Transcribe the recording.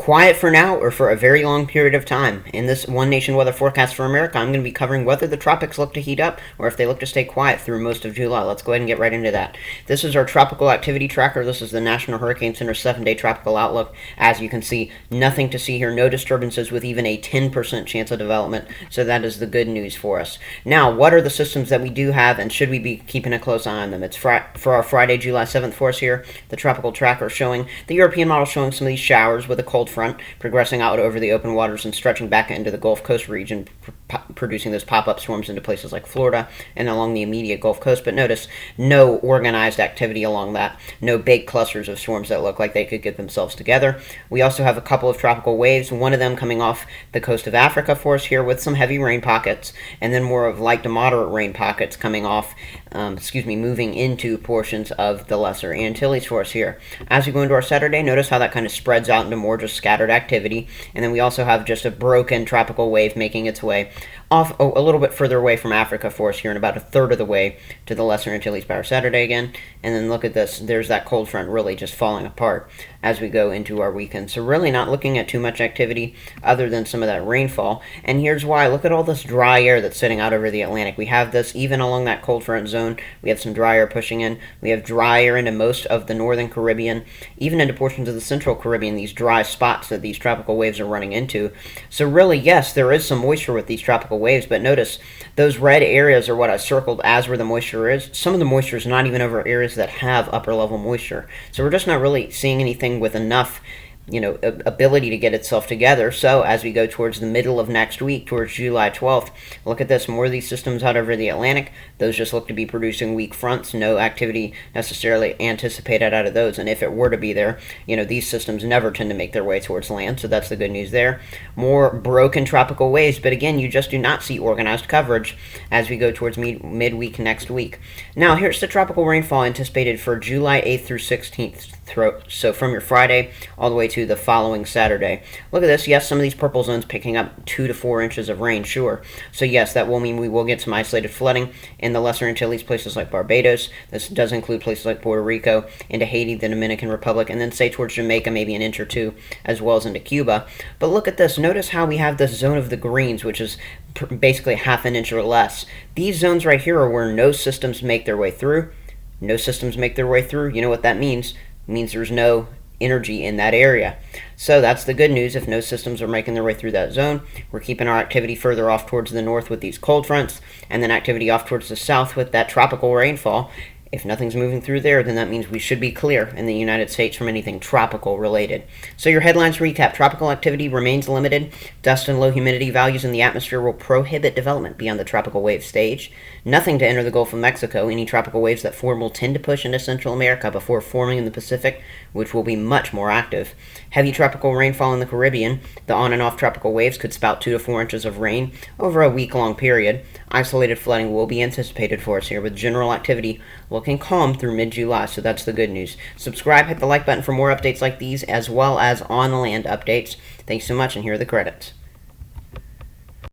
quiet for now or for a very long period of time. In this One Nation weather forecast for America, I'm going to be covering whether the tropics look to heat up or if they look to stay quiet through most of July. Let's go ahead and get right into that. This is our tropical activity tracker. This is the National Hurricane Center 7-day tropical outlook. As you can see, nothing to see here, no disturbances with even a 10% chance of development, so that is the good news for us. Now, what are the systems that we do have, and should we be keeping a close eye on them? It's for our Friday, July 7th for us here. The tropical tracker showing, the European model showing some of these showers with a cold front progressing out over the open waters and stretching back into the Gulf Coast region, producing those pop-up storms into places like Florida and along the immediate Gulf Coast. But notice, no organized activity along that, no big clusters of storms that look like they could get themselves together. We also have a couple of tropical waves, one of them coming off the coast of Africa for us here with some heavy rain pockets, and then more of light to moderate rain pockets coming off, moving into portions of the Lesser Antilles for us here. As we go into our Saturday, notice how that kind of spreads out into more just scattered activity, and then we also have just a broken tropical wave making its way off a little bit further away from Africa for us here, and about a third of the way to the Lesser Antilles by our Saturday again. And then look at this, there's that cold front really just falling apart as we go into our weekend. So really not looking at too much activity other than some of that rainfall. And here's why. Look at all this dry air that's sitting out over the Atlantic. We have this even along that cold front zone. We have some dry air pushing in. We have dry air into most of the northern Caribbean, even into portions of the central Caribbean, these dry spots that these tropical waves are running into. So really, yes, there is some moisture with these tropical waves, but notice those red areas are what I circled as where the moisture is. Some of the moisture is not even over areas that have upper level moisture. So we're just not really seeing anything with enough ability to get itself together. So as we go towards the middle of next week, towards July 12th, look at this, more of these systems out over the Atlantic. Those just look to be producing weak fronts, no activity necessarily anticipated out of those. And if it were to be there, these systems never tend to make their way towards land, so that's the good news there. More broken tropical waves, but again, you just do not see organized coverage as we go towards midweek next week. Now, here's the tropical rainfall anticipated for July 8th through 16th. So from your Friday all the way to the following Saturday. Look at this. Yes, some of these purple zones picking up 2 to 4 inches of rain, sure. So yes, that will mean we will get some isolated flooding in the Lesser Antilles, places like Barbados. This does include places like Puerto Rico, into Haiti, the Dominican Republic, and then say towards Jamaica, maybe an inch or two, as well as into Cuba. But look at this. Notice how we have this zone of the greens, which is basically half an inch or less. These zones right here are where no systems make their way through. No systems make their way through. You know what that means? It means there's no energy in that area. So that's the good news. If no systems are making their way through that zone, we're keeping our activity further off towards the north with these cold fronts, and then activity off towards the south with that tropical rainfall. If nothing's moving through there, then that means we should be clear in the United States from anything tropical related. So your headlines recap. Tropical activity remains limited. Dust and low humidity values in the atmosphere will prohibit development beyond the tropical wave stage. Nothing to enter the Gulf of Mexico. Any tropical waves that form will tend to push into Central America before forming in the Pacific, which will be much more active. Heavy tropical rainfall in the Caribbean. The on and off tropical waves could spout 2 to 4 inches of rain over a week-long period. Isolated flooding will be anticipated for us here, with general activity looking calm through mid-July, so that's the good news. Subscribe, hit the like button for more updates like these, as well as on-land updates. Thanks so much, and here are the credits.